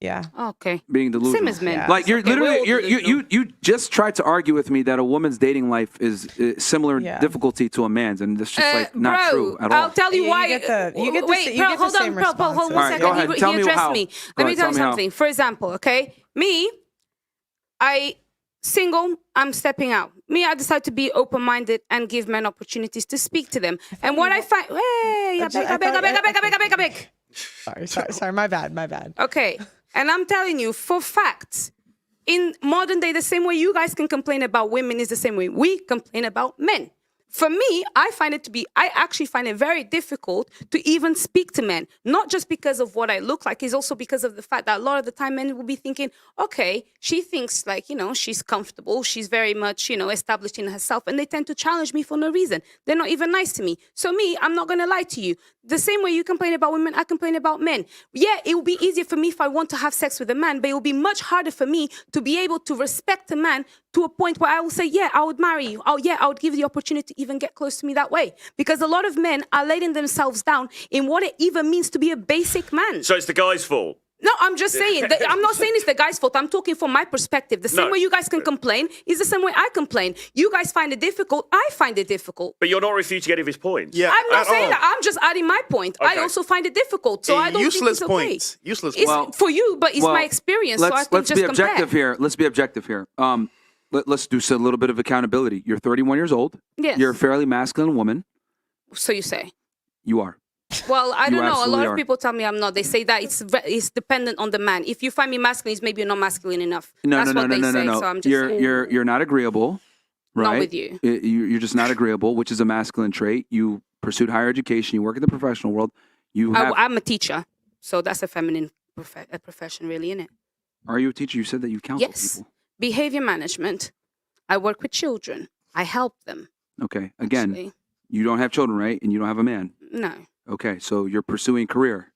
Yeah. Okay. Being delusional. Same as men. Yeah. Like you're Okay, we're all literally you just tried to argue with me that a woman's dating life is similar Yeah. difficulty to a man's, and that's just like not bro, true at all. I'll tell you You why. get the- you get the- Wait, you bro, get the hold on, same bro, hold on responses. one All right, second. go ahead. Tell He me addressed how. me. Go Let me ahead, tell you me how. something. For example, okay, me, I single, I'm stepping out. Me, I decide to be open-minded and give men opportunities to speak to them. And what I find, hey, I beg. Sorry. My bad. Okay, and I'm telling you, for facts, in modern day, the same way you guys can complain about women is the same way we complain about men. For me, I actually find it very difficult to even speak to men, not just because of what I look like, it's also because of the fact that a lot of the time men will be thinking, okay, she thinks like, she's comfortable, she's very much, established in herself, and they tend to challenge me for no reason. They're not even nice to me. So me, I'm not going to lie to you. The same way you complain about women, I complain about men. Yeah, it will be easier for me if I want to have sex with a man, but it will be much harder for me to be able to respect a man to a point where I will say, yeah, I would marry you. Oh, yeah, I would give you the opportunity to even get close to me that way. Because a lot of men are letting themselves down in what it even means to be a basic man. So it's the guy's fault. No, I'm just saying. I'm not saying it's the guy's fault. I'm talking from my perspective. The same way you guys can complain is the same way I complain. You guys find it difficult. I find it difficult. But you're not refuting any of his points. Yeah, I'm not saying that. I'm just adding my point. I Okay. also find it difficult. So I don't think it's okay. Useless It's points. for you, but it's my experience. So I can let's just be objective compare. here. Let's be objective here. Let's do a little bit of accountability. You're 31 years old. Yes. You're a fairly masculine woman. So you say. You are. Well, I don't know. A absolutely lot are. of people tell me I'm not. They say that it's dependent on the man. If you find me masculine, it's maybe you're not masculine enough. That's what they say. So I'm just You're not agreeable, right? Not with you. You're just not agreeable, which is a masculine trait. You pursued higher education. You work in the professional world. I'm a teacher, so that's a feminine profession, really, isn't it? Are you a teacher? You said that you counsel Yes. people. Behavior management. I work with children. I help them. Okay. Again, Actually. you don't have children, right? And you don't have a man. No. Okay. So you're pursuing career.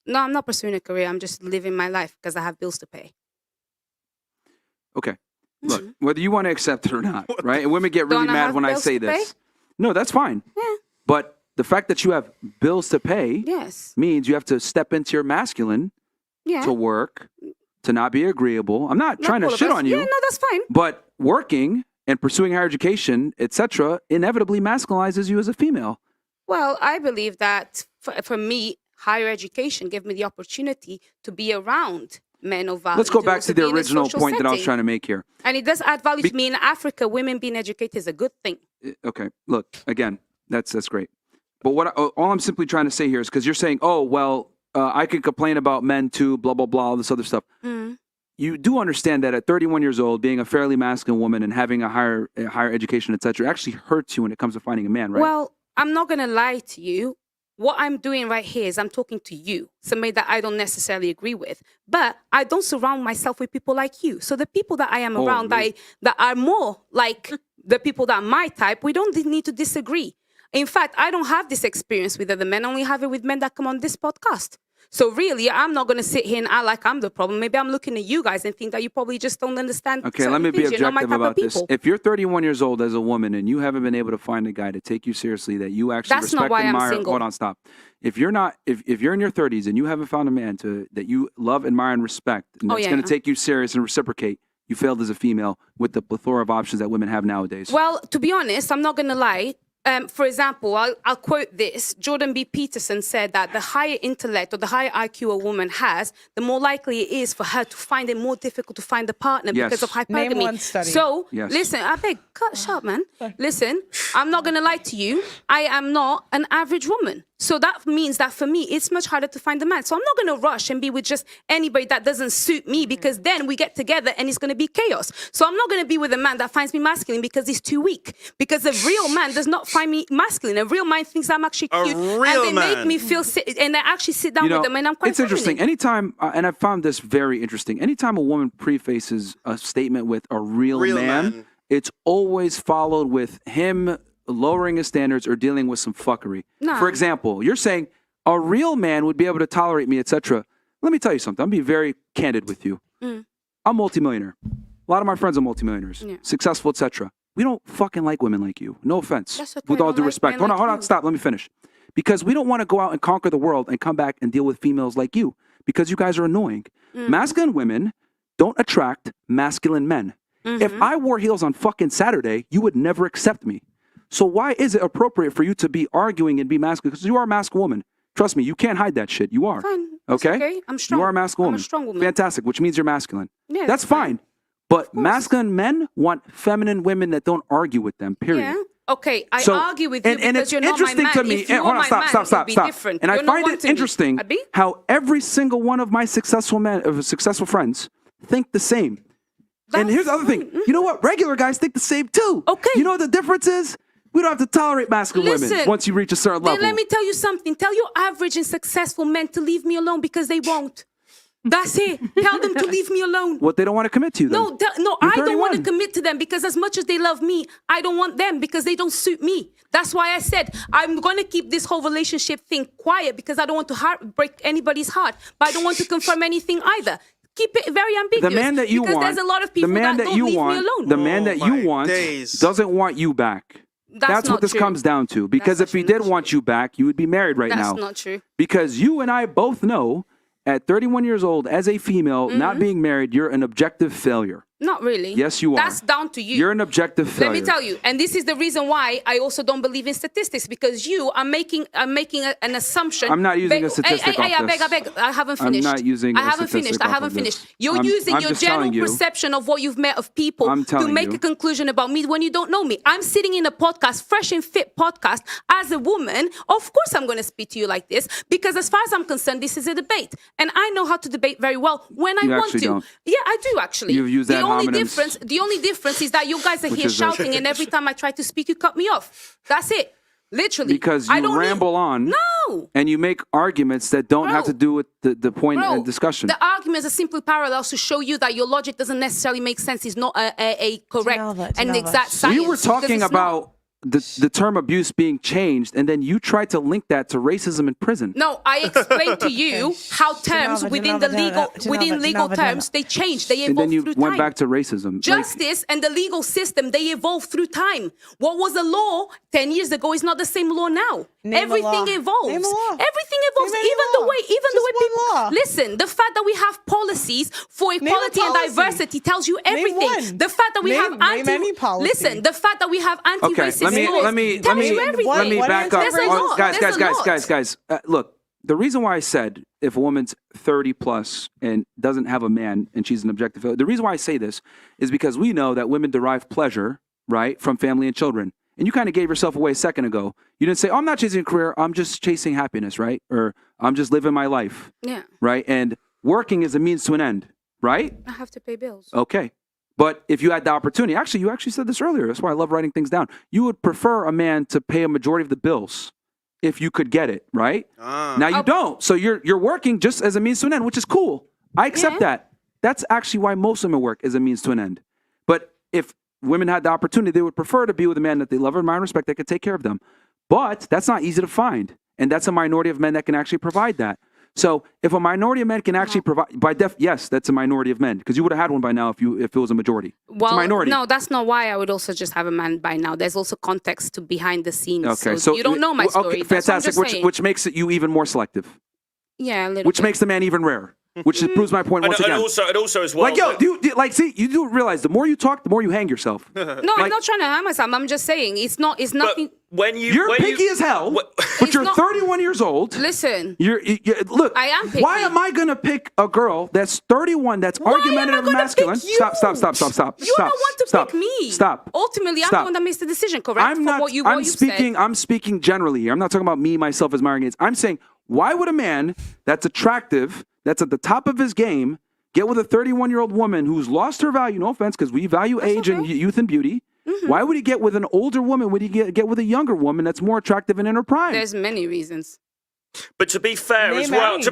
No, I'm not pursuing a career. I'm just living my life because I have bills to pay. Okay. Look, whether you want to accept it or not, right? And women get really Don't I mad have when I bills say to this. No, that's fine. Yeah. But the fact that you have bills to pay Yes. means you have to step into your masculine Yeah. to work, to not be agreeable. I'm not trying to all of shit us. on you. Yeah, no, that's fine. But working and pursuing higher education, etc., inevitably masculinizes you as a female. Well, I believe that for me, higher education gave me the opportunity to be around men of value. Let's go back to be the in a original social point that I was setting. trying to make here. And it does add value to me. In Africa, women being educated is a good thing. Okay, look, again, that's great. But all I'm simply trying to say here is because you're saying, oh, well, I could complain about men too, blah, blah, blah, all this other stuff. You do understand that at 31 years old, being a fairly masculine woman and having a higher education, etc., actually hurts you when it comes to finding a man, right? Well, I'm not going to lie to you. What I'm doing right here is I'm talking to you, somebody that I don't necessarily agree with. But I don't surround myself with people like you. So the people that I am around that are more like the people that are my type, we don't need to disagree. In fact, I don't have this experience with other men. I only have it with men that come on this podcast. So really, I'm not going to sit here and act like I'm the problem. Maybe I'm looking at you guys and think that you probably just don't understand. Okay, let me be things. You're not my objective type of about this. people. If you're 31 years old as a woman and you haven't been able to find a guy to take you seriously that you actually That's respect not why and I'm admire, single. hold on, stop. If you're not, if you're in your 30s and you haven't found a man that you love, admire, and respect, and that's going to take you serious and reciprocate, you failed as a female with the plethora of options that women have nowadays. Well, to be honest, I'm not going to lie. For example, I'll quote this. Jordan B. Peterson said that the higher intellect or the higher IQ a woman has, the more likely it is for her to find it more difficult to find a partner because of hypergamy. Name one study. So, Yes. listen, I beg, shut up, man. Listen, I'm not going to lie to you. I am not an average woman. So that means that for me, it's much harder to find a man. So I'm not going to rush and be with just anybody that doesn't suit me because then we get together and it's going to be chaos. So I'm not going to be with a man that finds me masculine because he's too weak. Because a real man does not find me masculine. A real man thinks I'm actually cute. real and they man. make me feel and I actually sit down with them and I'm quite it's interesting. feminine. Anytime, and I found this very interesting, anytime a woman prefaces a statement with a real man, it's always followed with him lowering his standards or dealing with some fuckery. No. For example, you're saying a real man would be able to tolerate me, etc. Let me tell you something. I'm being very candid with you. I'm a multimillionaire. A lot of my friends are multimillionaires, successful, etc. We don't fucking like women like you. No offense. That's what With I all don't due like respect. men Hold like on, you. stop. Let me finish. Because we don't want to go out and conquer the world and come back and deal with females like you. Because you guys are annoying. Masculine women don't attract masculine men. If I wore heels on fucking Saturday, you would never accept me. So why is it appropriate for you to be arguing and be masculine? Because you are a masculine woman. Trust me, you can't hide that shit. You are. Fine. That's okay. I'm strong. You are a masculine woman. I'm a strong woman. Fantastic, which means you're masculine. Yeah, that's fine. But masculine men want feminine women that don't argue with them, period. Yeah. Okay, I argue with you and because it's you're not my interesting man. to me. If you Hold were on, my stop, man, stop, it stop, would be stop. different. And I You're not find it wanting me. interesting Abi? how every single one of my successful friends think the same. And here's the other thing. You know what? Regular guys think the same too. Okay. You know what the difference is? We don't have to tolerate masculine women once you reach a certain level. Then let me tell you something. Tell your average and successful men to leave me alone because they won't. That's it. Tell them to leave me alone. What, they don't want to commit to you then? No, I don't want to commit to them because as much as they love me, I don't want them because they don't suit me. That's why I said I'm going to keep this whole relationship thing quiet because I don't want to break anybody's heart, but I don't want to confirm anything either. Keep it very ambiguous. The man that you because want, there's a lot of people that don't leave me alone. The man that you want doesn't want you back. That's what this comes down to. Because if he did want you back, you would be married right now. That's not true. Because you and I both know at 31 years old, as a female, not being married, you're an objective failure. Not really. Yes, you are. That's down to you. You're an objective failure. Let me tell you, and this is the reason why I also don't believe in statistics, because you are making an assumption. I'm not using a statistic I off this. beg. I haven't finished. I'm not using I a haven't statistic finished. I off haven't of finished. this. You're using I'm your just general telling you. perception of what you've met of people to make a conclusion about me when you don't know me. I'm sitting in a podcast, fresh and fit podcast, as a woman. Of course, I'm going to speak to you like this because, as far as I'm concerned, this is a debate, and I know how to debate very well when I want to. Don't. Yeah, I do actually. You've used ad hominems. The only difference is that you guys are here shouting, and every time I try to speak, you cut me off. That's it. Literally. Because you ramble on. No. And you make arguments that don't have to do with the point of discussion. The arguments are simply parallels to show you that your logic doesn't necessarily make sense. It's not a correct and exact science. We were talking about the term abuse being changed, and then you tried to link that to racism in prison. No, I explained to you how terms within legal terms they change, they evolve and then you through went time. back to racism. Justice and the legal system, they evolve through time. What was a law 10 years ago is not the same law now. Everything evolves. Name a law. Everything evolves. Name Even a the law. way Just people one law. listen. The fact that we have policies for equality and policy. diversity tells you everything. one. The fact that we have Name any policy. listen. The fact that we have anti-racist Okay, laws let me tells you everything. let me back up. There's a lot. Guys. Look, the reason why I said if a woman's 30 plus and doesn't have a man and she's an objective, the reason why I say this is because we know that women derive pleasure, right, from family and children. And you kind of gave yourself away a second ago. You didn't say, oh, I'm not chasing a career. I'm just chasing happiness, right? Or I'm just living my life. Yeah. Right? And working is a means to an end, right? I have to pay bills. Okay. But if you had the opportunity, you actually said this earlier. That's why I love writing things down. You would prefer a man to pay a majority of the bills if you could get it, right? Now you don't. So you're working just as a means to an end, which is cool. I accept that. That's actually why most women work as a means to an end. But if women had the opportunity, they would prefer to be with a man that they love and admire and respect that could take care of them. But that's not easy to find. And that's a minority of men that can actually provide that. So if a minority of men can actually provide, yes, that's a minority of men, because you would have had one by now if it was a majority. Well, it's a minority. No, that's not why I would also just have a man by now. There's also context to behind the scenes. Okay, so you don't know my story. Okay, fantastic, which makes it you even more selective. Yeah, a little which bit. makes the man even rarer. Which proves my point once again. And also as well. Like, you do realize the more you talk, the more you hang yourself. No, I'm not trying to harm myself. I'm just saying it's nothing. You're picky as hell, but you're 31 years old. Listen. Look. I am picky. Why am I going to pick a girl that's 31 that's argumentative and masculine? Stop. You're the one to pick me. Stop. Ultimately, I'm the one that makes the decision, correct? I'm speaking generally here. I'm not talking about me, myself, as Myron Gates. I'm saying, why would a man that's attractive, that's at the top of his game, get with a 31-year-old woman who's lost her value? No offense, because we value age and youth and beauty. Mm-hmm. Why would he get with an older woman? Would he get with a younger woman that's more attractive and in her prime? There's many reasons. But to be fair as well, when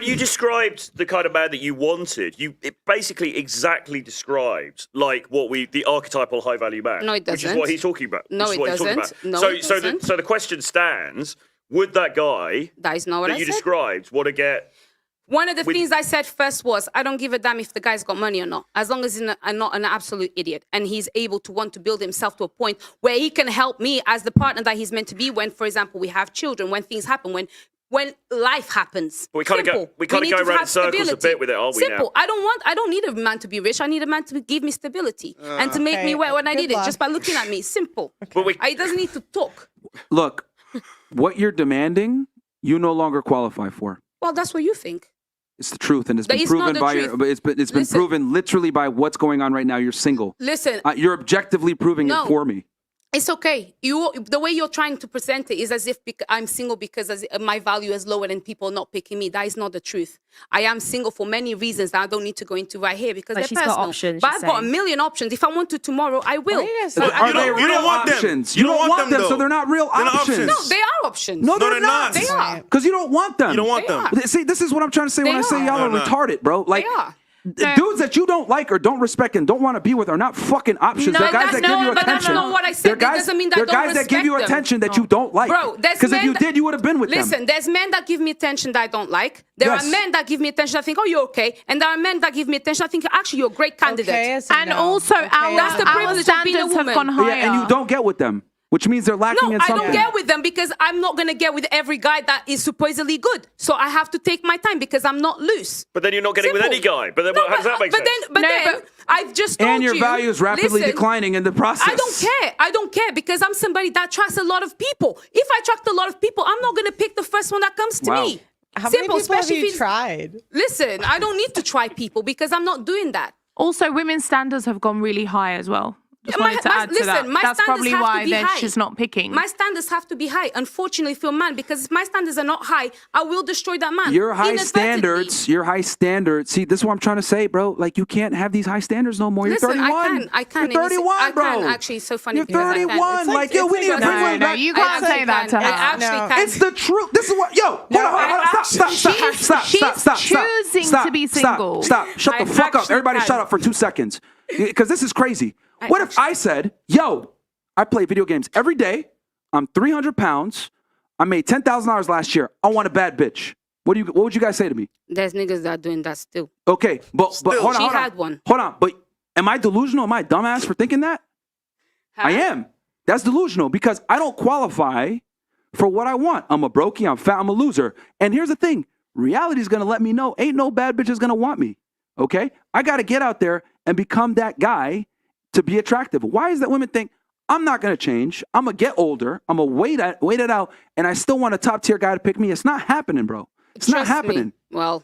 you described the kind of man that you wanted, it basically exactly described like the archetypal high value man. No, it doesn't. Which is what he's talking about. No, it doesn't. No, it doesn't. So the question stands: would that guy that is not what that you described want to get? One of the things I said first was, I don't give a damn if the guy's got money or not, as long as he's not an absolute idiot and he's able to want to build himself to a point where he can help me as the partner that he's meant to be when, for example, we have children, when things happen, when when life happens. We kind of go need to around in have circles a stability. bit with it, aren't we? Simple. Now? I don't need a man to be rich. I need a man to give me stability and to make me Okay, wet when I good need it, luck. just by looking at me. Simple. But He doesn't need to talk. Look, what you're demanding, you no longer qualify for. Well, that's what you think. It's the truth, and it's But been it's not proven the by truth. it's been Listen. proven literally by what's going on right now. You're single. Listen, You're objectively proving No. it for me. it's okay. The way you're trying to present it is as if I'm single because my value is lower and people not picking me. That is not the truth. I am single for many reasons that I don't need to go into right here because But they're she's got personal. options, But she's I've got a saying. million options. If I want to tomorrow, I will. Why are you guys But so- I Are don't- they you real don't want them. options? You You don't don't want want them, them, so though. they're not real They're not options. options. No, they are options. No, they're not. They are. Because you don't want them. You don't want They them. are. See, this is what I'm trying to say when They I say are. y'all are They're not. retarded, bro. Like, They are. dudes that you don't like or don't respect and don't want to be with are not fucking options. No, they're guys that's that give you not- but that's attention. not what I said. They're That guys, doesn't mean that they're I don't guys that give you respect them. attention that you don't like. Bro, there's Because if men you that- did, you would have been with them. Listen, there's men that give me attention that I don't like. There Yes. are men that give me attention that think, oh, you're okay. And there are men that give me attention that think, actually, you're a great candidate. Okay, as a And no. also, Okay, our, That's the our privilege of being a standards have woman. gone higher. Yeah, and you don't get with them, which means they're lacking No, in I something. don't get with them because I'm not going to get with every guy that is supposedly good. So I have to take my time because I'm not loose. But then you're not getting with any Simple. guy. But then No, how does that make sense? But No, then but- I've just told And your you, value is rapidly listen, declining in the process. I don't care. I don't care because I'm somebody that attracts a lot of people. If I attract a lot of people, I'm not going to pick the first one that comes to Wow. me. How many Simple, people have especially you if it's- tried? Listen, I don't need to try people because I'm not doing that. Also, women's standards have gone really high as well. Just My- wanted to my- add to listen, that. my That's standards probably have to why be then high. she's not picking. My standards have to be high. Unfortunately, for a man, because if my standards are not high, I will destroy that man. Your high inadvertently. standards. See, this is what I'm trying to say, bro. Like, you can't have these high standards no more. You're Listen, 31. I can. You're 31, I bro. can. Actually, it's so funny You're because I can. 31. It's Like, yo, we need to bring No, women no, back. you can't say that to I her. actually No. can. It's the truth. This is what, yo, hold on, stop. She's choosing to be single. Stop. Shut the I fuck up. actually Everybody can. shut up for 2 seconds. Because this is crazy. What if I said, yo, I play video games every day. I'm 300 pounds. I made $10,000 last year. I want a bad bitch. What would you guys say to me? There's niggas that are doing that still. Okay, but hold on. She hold on. had one. Hold on, but am I delusional? Am I a dumbass for thinking that? I am. That's delusional because I don't qualify for what I want. I'm a brokey. I'm fat. I'm a loser. And here's the thing. Reality is going to let me know ain't no bad bitch is going to want me. Okay? I got to get out there and become that guy to be attractive. Why is that women think I'm not going to change? I'm going to get older. I'm going to wait it out. And I still want a top tier guy to pick me. It's not happening, bro. It's not Trust me. happening. Well,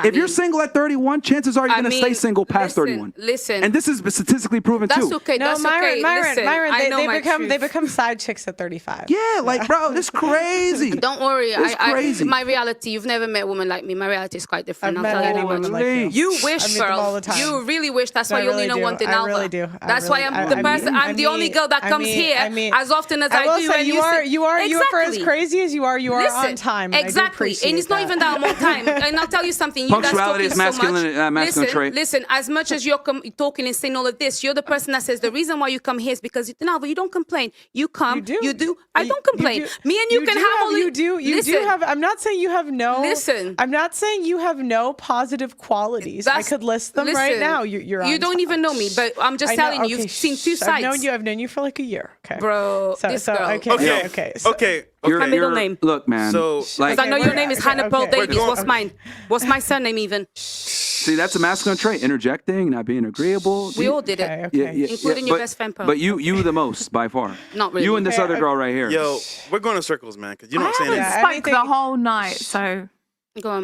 If you're single at 31, chances are you're going to stay single past 31. Listen, And this is statistically proven that's too. okay. No, That's Myron, okay. Myron, Listen, Myron. I know They my become truth. side chicks at 35. Yeah, like, bro, this crazy. Don't worry. It's crazy. My reality, you've never met a woman like me. My reality is quite different. I've I'll met tell you that anyone much. like you. You I wish, meet them all girl. the time. You really wish. That's why I you only know do. one thing, I Alva. really do. That's why I'm the person. I'm the only girl that comes here as often as I will do. say And you are for as Exactly. crazy as you are. You are Listen, on time. And I do exactly, appreciate and it's not that. even that I'm on time. And I'll tell you something. You guys Punctuality talking is so masculine- much. masculine trait. Listen. As much as you're talking and saying all of this, you're the person that says the reason why you come here is because you don't complain. You come. You do. I don't complain. Me and you can do have all. You do Listen, have. I'm not saying you have no. Listen. I'm not saying you have no positive qualities. I could list them right listen, now. You're. You on don't top. even know me, but I'm just I know, telling you. okay, You've seen two I've sides. known you for like a year. Okay, Bro, this girl. Okay. Okay. My middle name. Look, man. So- like, Because I know your name is Hannah Pearl okay. Davies. What's mine? What's my surname even? see, that's a masculine trait. Interjecting, not being agreeable. We all did it. Okay. Including your best friend, Pearl. But you the most, by far. Not really. You and this Okay, other girl right here. Yo, we're going in circles, man, because you're I not saying haven't anything. spoke anything- the whole night, so Go on.